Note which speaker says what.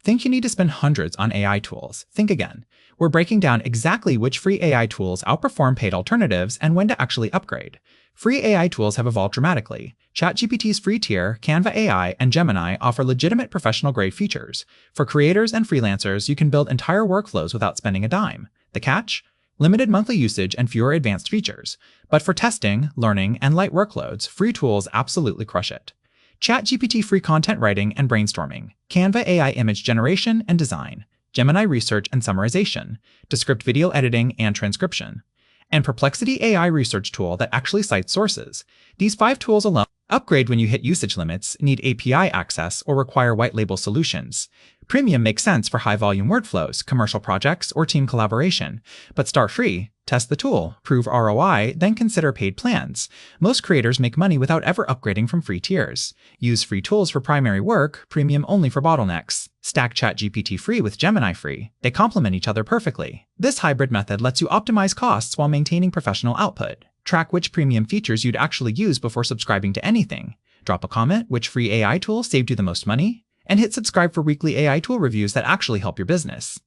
Speaker 1: Think you need to spend hundreds on AI tools? Think again. We're breaking down exactly which free AI tools outperform paid alternatives and when to actually upgrade. Free AI tools have evolved dramatically. ChatGPT's free tier, Canva AI, and Gemini offer legitimate professional-grade features. For creators and freelancers, you can build entire workflows without spending a dime. The catch? Limited monthly usage and fewer advanced features. But for testing, learning, and light workloads, free tools absolutely crush it. ChatGPT free content writing and brainstorming, Canva AI image generation and design, Gemini research and summarization, Descript video editing and transcription, and Perplexity AI research tool that actually cites sources. These 5 tools alone upgrade when you hit usage limits, need API access, or require white label solutions. Premium makes sense for high-volume workflows, commercial projects, or team collaboration. But start free, test the tool, prove ROI, then consider paid plans. Most creators make money without ever upgrading from free tiers. Use free tools for primary work, premium only for bottlenecks. Stack ChatGPT free with Gemini free. They complement each other perfectly. This hybrid method lets you optimize costs while maintaining professional output. Track which premium features you'd actually use before subscribing to anything. Drop a comment which free AI tool saved you the most money, and hit subscribe for weekly AI tool reviews that actually help your business.